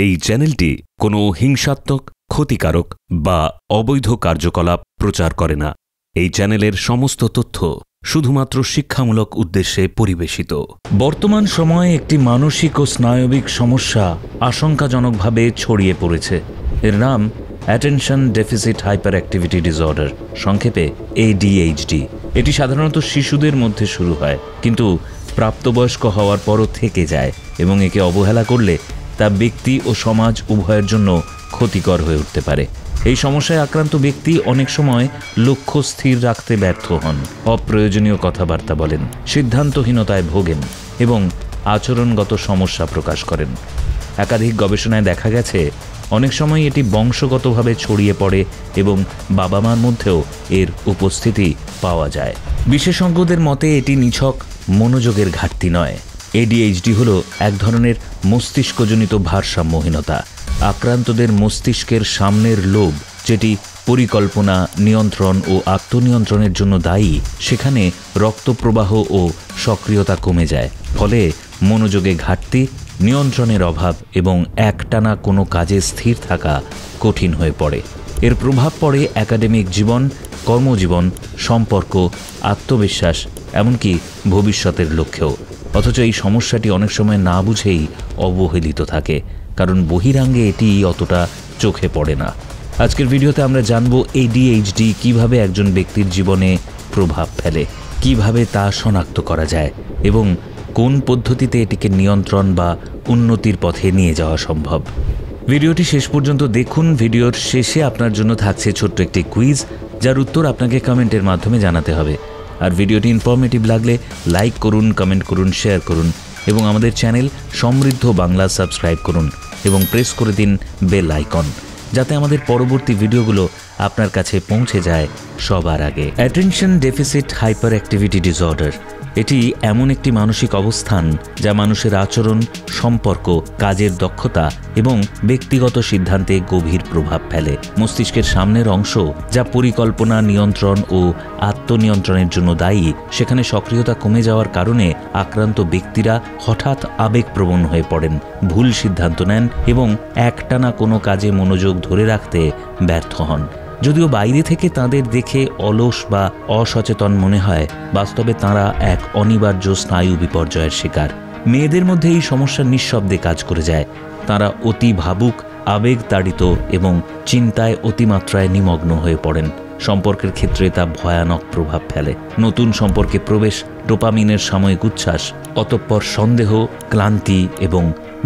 এই চ্যানেলটি কোনো হিংসাত্মক, ক্ষতিকারক বা অবৈধ কার্যকলাপ প্রচার করে না। এই চ্যানেলের সমস্ত তথ্য শুধুমাত্র শিক্ষামূলক উদ্দেশ্যে পরিবেশিত। বর্তমান সময়ে একটি মানসিক ও স্নায়বিক সমস্যা আশঙ্কাজনকভাবে ছড়িয়ে পড়েছে। এর নাম attention deficit hyper activity disorder, সংক্ষেপে ADHD। এটি সাধারণত শিশুদের মধ্যে শুরু হয়, কিন্তু প্রাপ্তবয়স্ক হওয়ার পরও থেকে যায় এবং একে অবহেলা করলে তা ব্যক্তি ও সমাজ উভয়ের জন্য ক্ষতিকর হয়ে উঠতে পারে। এই সমস্যায় আক্রান্ত ব্যক্তি অনেক সময় লক্ষ্য স্থির রাখতে ব্যর্থ হন, অপ্রয়োজনীয় কথাবার্তা বলেন, সিদ্ধান্তহীনতায় ভোগেন এবং আচরণগত সমস্যা প্রকাশ করেন। একাধিক গবেষণায় দেখা গেছে অনেক সময় এটি বংশগতভাবে ছড়িয়ে পড়ে এবং বাবা মার মধ্যেও এর উপস্থিতি পাওয়া যায়। বিশেষজ্ঞদের মতে এটি নিছক মনোযোগের ঘাটতি নয়। ADHD হল এক ধরনের মস্তিষ্কজনিত ভারসাম্যহীনতা। আক্রান্তদের মস্তিষ্কের সামনের লোব, যেটি পরিকল্পনা, নিয়ন্ত্রণ ও আত্মনিয়ন্ত্রণের জন্য দায়ী, সেখানে রক্তপ্রবাহ ও সক্রিয়তা কমে যায়। ফলে মনোযোগে ঘাটতি, নিয়ন্ত্রণের অভাব এবং একটানা কোনো কাজে স্থির থাকা কঠিন হয়ে পড়ে। এর প্রভাব পড়ে একাডেমিক জীবন, কর্মজীবন, সম্পর্ক, আত্মবিশ্বাস, এমনকি ভবিষ্যতের লক্ষ্যেও। অথচ এই সমস্যাটি অনেক সময় না বুঝেই অবহেলিত থাকে, কারণ বহিরাঙ্গে এটি অতটা চোখে পড়ে না। আজকের ভিডিওতে আমরা জানব ADHD কিভাবে একজন ব্যক্তির জীবনে প্রভাব ফেলে, কিভাবে তা শনাক্ত করা যায় এবং কোন পদ্ধতিতে এটিকে নিয়ন্ত্রণ বা উন্নতির পথে নিয়ে যাওয়া সম্ভব। ভিডিওটি শেষ পর্যন্ত দেখুন। ভিডিওর শেষে আপনার জন্য থাকছে ছোট্ট একটি কুইজ, যার উত্তর আপনাকে কমেন্টের মাধ্যমে জানাতে হবে। আর ভিডিওটি ইনফরমেটিভ লাগলে লাইক করুন, কমেন্ট করুন, শেয়ার করুন এবং আমাদের চ্যানেল সমৃদ্ধ বাংলা সাবস্ক্রাইব করুন এবং প্রেস করে দিন বেল আইকন, যাতে আমাদের পরবর্তী ভিডিওগুলো আপনার কাছে পৌঁছে যায় সবার আগে। Attention deficit hyper activity disorder এটি এমন একটি মানসিক অবস্থান যা মানুষের আচরণ, সম্পর্ক, কাজের দক্ষতা এবং ব্যক্তিগত সিদ্ধান্তে গভীর প্রভাব ফেলে। মস্তিষ্কের সামনের অংশ, যা পরিকল্পনা, নিয়ন্ত্রণ ও আত্মনিয়ন্ত্রণের জন্য দায়ী, সেখানে সক্রিয়তা কমে যাওয়ার কারণে আক্রান্ত ব্যক্তিরা হঠাৎ আবেগপ্রবণ হয়ে পড়েন, ভুল সিদ্ধান্ত নেন এবং একটানা কোনো কাজে মনোযোগ ধরে রাখতে ব্যর্থ হন। যদিও বাইরে থেকে তাদের দেখে অলস বা অসচেতন মনে হয়, বাস্তবে তাঁরা এক অনিবার্য স্নায়ু বিপর্যয়ের শিকার। মেয়েদের মধ্যে এই সমস্যা নিঃশব্দে কাজ করে যায়। তাঁরা অতি ভাবুক, আবেগতাড়িত এবং চিন্তায় অতিমাত্রায় নিমগ্ন হয়ে পড়েন। সম্পর্কের ক্ষেত্রে তা ভয়ানক প্রভাব ফেলে। নতুন সম্পর্কে প্রবেশ, ডোপামিনের সাময়িক উচ্ছ্বাস, অতঃপর সন্দেহ, ক্লান্তি এবং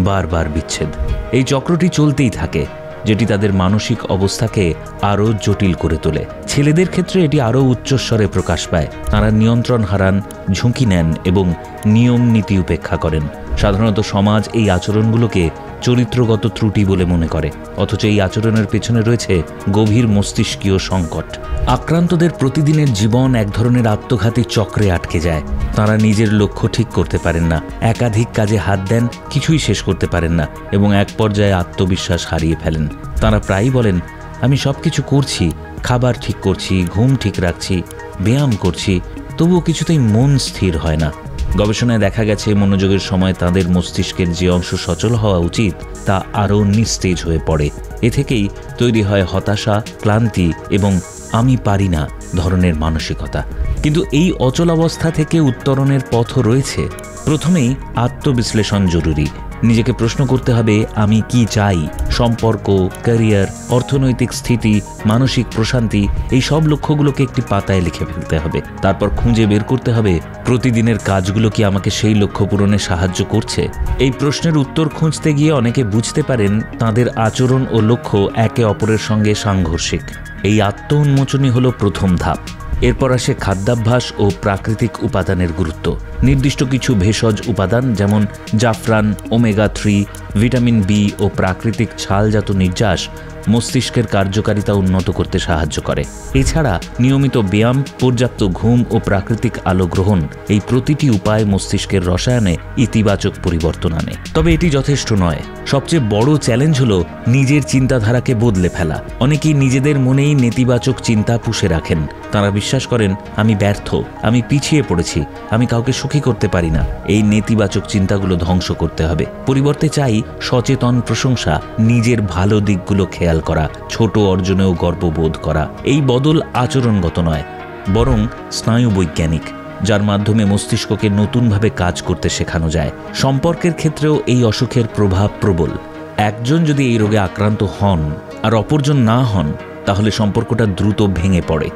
বারবার বিচ্ছেদ। এই চক্রটি চলতেই থাকে, যেটি তাদের মানসিক অবস্থাকে আরও জটিল করে তোলে। ছেলেদের ক্ষেত্রে এটি আরও উচ্চস্বরে প্রকাশ পায়। তারা নিয়ন্ত্রণ হারান, ঝুঁকি নেন এবং নিয়ম নীতি উপেক্ষা করেন। সাধারণত সমাজ এই আচরণগুলোকে চরিত্রগত ত্রুটি বলে মনে করে, অথচ এই আচরণের পেছনে রয়েছে গভীর মস্তিষ্কীয় সংকট। আক্রান্তদের প্রতিদিনের জীবন এক ধরনের আত্মঘাতী চক্রে আটকে যায়। তারা নিজের লক্ষ্য ঠিক করতে পারেন না, একাধিক কাজে হাত দেন, কিছুই শেষ করতে পারেন না এবং এক পর্যায়ে আত্মবিশ্বাস হারিয়ে ফেলেন। তারা প্রায়ই বলেন, আমি সব কিছু করছি, খাবার ঠিক করছি, ঘুম ঠিক রাখছি, ব্যায়াম করছি, তবুও কিছুতেই মন স্থির হয় না। গবেষণায় দেখা গেছে মনোযোগের সময় তাদের মস্তিষ্কের যে অংশ সচল হওয়া উচিত তা আরও নিস্তেজ হয়ে পড়ে। এ থেকেই তৈরি হয় হতাশা, ক্লান্তি এবং আমি পারি না ধরনের মানসিকতা। কিন্তু এই অচলাবস্থা থেকে উত্তরণের পথও রয়েছে। প্রথমেই আত্মবিশ্লেষণ জরুরি। নিজেকে প্রশ্ন করতে হবে, আমি কি চাই? সম্পর্ক, ক্যারিয়ার, অর্থনৈতিক স্থিতি, মানসিক প্রশান্তি, এই সব লক্ষ্যগুলোকে একটি পাতায় লিখে ফেলতে হবে। তারপর খুঁজে বের করতে হবে প্রতিদিনের কাজগুলো কি আমাকে সেই লক্ষ্য পূরণে সাহায্য করছে। এই প্রশ্নের উত্তর খুঁজতে গিয়ে অনেকে বুঝতে পারেন তাদের আচরণ ও লক্ষ্য একে অপরের সঙ্গে সাংঘর্ষিক। এই আত্ম উন্মোচনই হলো প্রথম ধাপ। এরপর আসে খাদ্যাভ্যাস ও প্রাকৃতিক উপাদানের গুরুত্ব। নির্দিষ্ট কিছু ভেষজ উপাদান যেমন জাফরান, ওমেগা 3, ভিটামিন B ও প্রাকৃতিক ছালজাত নির্যাস মস্তিষ্কের কার্যকারিতা উন্নত করতে সাহায্য করে। এছাড়া নিয়মিত ব্যায়াম, পর্যাপ্ত ঘুম ও প্রাকৃতিক আলো গ্রহণ, এই প্রতিটি উপায় মস্তিষ্কের রসায়নে ইতিবাচক পরিবর্তন আনে। তবে এটি যথেষ্ট নয়। সবচেয়ে বড় চ্যালেঞ্জ হলো নিজের চিন্তাধারাকে বদলে ফেলা। অনেকেই নিজেদের মনেই নেতিবাচক চিন্তা পুষে রাখেন। তারা বিশ্বাস করেন, আমি ব্যর্থ, আমি পিছিয়ে পড়েছি, আমি কাউকে সুখী করতে পারি না। এই নেতিবাচক চিন্তাগুলো ধ্বংস করতে হবে। পরিবর্তে চাই সচেতন প্রশংসা, নিজের ভালো দিকগুলো খেয়াল করা, ছোট অর্জনেও গর্ববোধ করা। এই বদল আচরণগত নয়, বরং স্নায়ুবৈজ্ঞানিক, যার মাধ্যমে মস্তিষ্ককে নতুনভাবে কাজ করতে শেখানো যায়। সম্পর্কের ক্ষেত্রেও এই অসুখের প্রভাব প্রবল। একজন যদি এই রোগে আক্রান্ত হন আর অপরজন না হন, তাহলে সম্পর্কটা দ্রুত ভেঙে পড়ে।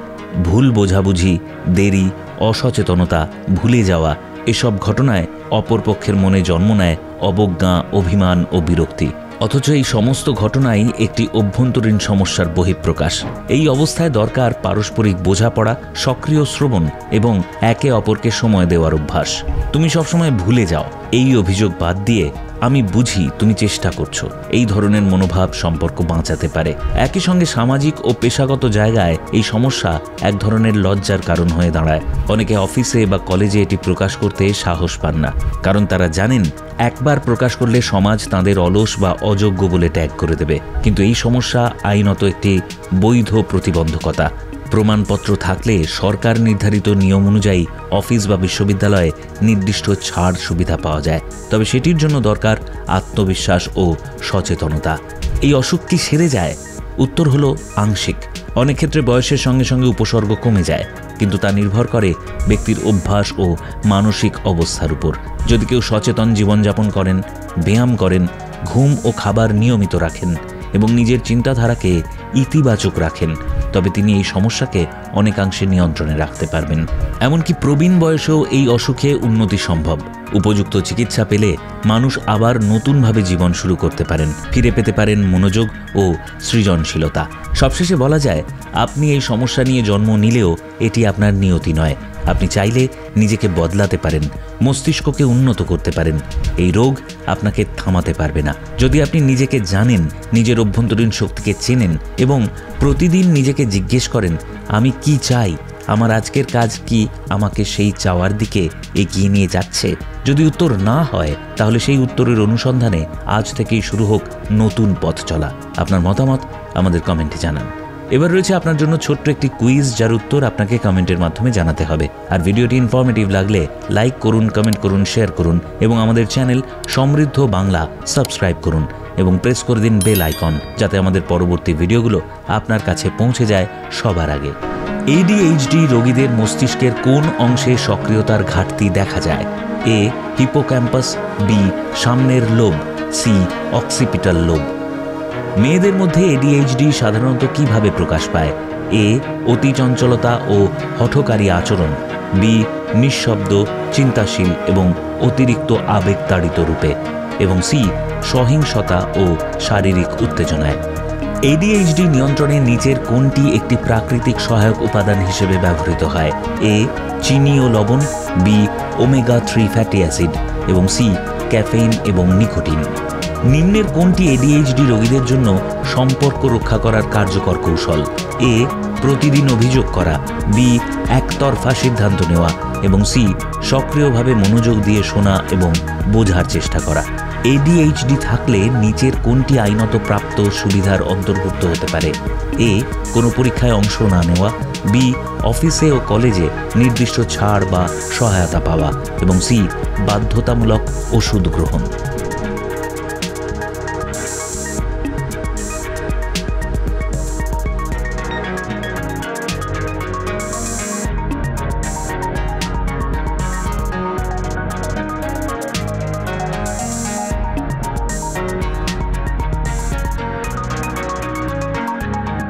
ভুল বোঝাবুঝি, দেরি, অসচেতনতা, ভুলে যাওয়া, এসব ঘটনায় অপরপক্ষের মনে জন্ম নেয় অবজ্ঞা, অভিমান ও বিরক্তি। অথচ এই সমস্ত ঘটনাই একটি অভ্যন্তরীণ সমস্যার বহিঃপ্রকাশ। এই অবস্থায় দরকার পারস্পরিক বোঝাপড়া, সক্রিয় শ্রবণ এবং একে অপরকে সময় দেওয়ার অভ্যাস। তুমি সবসময় ভুলে যাও, এই অভিযোগ বাদ দিয়ে আমি বুঝি তুমি চেষ্টা করছো, এই ধরনের মনোভাব সম্পর্ক বাঁচাতে পারে। একই সঙ্গে সামাজিক ও পেশাগত জায়গায় এই সমস্যা এক ধরনের লজ্জার কারণ হয়ে দাঁড়ায়। অনেকে অফিসে বা কলেজে এটি প্রকাশ করতে সাহস পান না, কারণ তারা জানেন একবার প্রকাশ করলে সমাজ তাদের অলস বা অযোগ্য বলে ট্যাগ করে দেবে। কিন্তু এই সমস্যা আইনত একটি বৈধ প্রতিবন্ধকতা। প্রমাণপত্র থাকলে সরকার নির্ধারিত নিয়ম অনুযায়ী অফিস বা বিশ্ববিদ্যালয়ে নির্দিষ্ট ছাড় সুবিধা পাওয়া যায়। তবে সেটির জন্য দরকার আত্মবিশ্বাস ও সচেতনতা। এই অসুখ কি সেরে যায়? উত্তর হলো আংশিক। অনেক ক্ষেত্রে বয়সের সঙ্গে সঙ্গে উপসর্গ কমে যায়, কিন্তু তা নির্ভর করে ব্যক্তির অভ্যাস ও মানসিক অবস্থার উপর। যদি কেউ সচেতন জীবনযাপন করেন, ব্যায়াম করেন, ঘুম ও খাবার নিয়মিত রাখেন এবং নিজের চিন্তাধারাকে ইতিবাচক রাখেন, তবে তিনি এই সমস্যাকে অনেকাংশে নিয়ন্ত্রণে রাখতে পারবেন। এমনকি প্রবীণ বয়সেও এই অসুখে উন্নতি সম্ভব। উপযুক্ত চিকিৎসা পেলে মানুষ আবার নতুনভাবে জীবন শুরু করতে পারেন, ফিরে পেতে পারেন মনোযোগ ও সৃজনশীলতা। সবশেষে বলা যায়, আপনি এই সমস্যা নিয়ে জন্ম নিলেও এটি আপনার নিয়তি নয়। আপনি চাইলে নিজেকে বদলাতে পারেন, মস্তিষ্ককে উন্নত করতে পারেন। এই রোগ আপনাকে থামাতে পারবে না। যদি আপনি নিজেকে জানেন, নিজের অভ্যন্তরীণ শক্তিকে চেনেন এবং প্রতিদিন নিজেকে জিজ্ঞেস করেন, আমি কি চাই, আমার আজকের কাজ কি আমাকে সেই চাওয়ার দিকে এগিয়ে নিয়ে যাচ্ছে? যদি উত্তর না হয়, তাহলে সেই উত্তরের অনুসন্ধানে আজ থেকেই শুরু হোক নতুন পথ চলা। আপনার মতামত আমাদের কমেন্টে জানান। এবার রয়েছে আপনার জন্য ছোট্ট একটি কুইজ, যার উত্তর আপনাকে কমেন্টের মাধ্যমে জানাতে হবে। আর ভিডিওটি ইনফরমেটিভ লাগলে লাইক করুন, কমেন্ট করুন, শেয়ার করুন এবং আমাদের চ্যানেল সমৃদ্ধ বাংলা সাবস্ক্রাইব করুন এবং প্রেস করে দিন বেল আইকন, যাতে আমাদের পরবর্তী ভিডিওগুলো আপনার কাছে পৌঁছে যায় সবার আগে। ADHD রোগীদের মস্তিষ্কের কোন অংশে সক্রিয়তার ঘাটতি দেখা যায়? এ, হিপোক্যাম্পাস, বি, সামনের লোব, সি, অক্সিপিটাল লোব। মেয়েদের মধ্যে ADHD সাধারণত কিভাবে প্রকাশ পায়? এ, অতি চঞ্চলতা ও হঠকারী আচরণ, বি, নিঃশব্দ, চিন্তাশীল এবং অতিরিক্ত আবেগতাড়িত রূপে, এবং সি, সহিংসতা ও শারীরিক উত্তেজনায়। ADHD নিয়ন্ত্রণে নিচের কোনটি একটি প্রাকৃতিক সহায়ক উপাদান হিসেবে ব্যবহৃত হয়? এ, চিনি ও লবণ, বি, ওমেগা-3 ফ্যাটি অ্যাসিড এবং সি, ক্যাফেইন এবং নিকোটিন। নিম্নের কোনটি ADHD রোগীদের জন্য সম্পর্ক রক্ষা করার কার্যকর কৌশল? এ, প্রতিদিন অভিযোগ করা, বি, একতরফা সিদ্ধান্ত নেওয়া এবং সি, সক্রিয়ভাবে মনোযোগ দিয়ে শোনা এবং বোঝার চেষ্টা করা। ADHD থাকলে নিচের কোনটি আইনত প্রাপ্ত সুবিধার অন্তর্ভুক্ত হতে পারে? এ, কোনো পরীক্ষায় অংশ না নেওয়া, বি, অফিসে ও কলেজে নির্দিষ্ট ছাড় বা সহায়তা পাওয়া এবং সি, বাধ্যতামূলক ওষুধ গ্রহণ।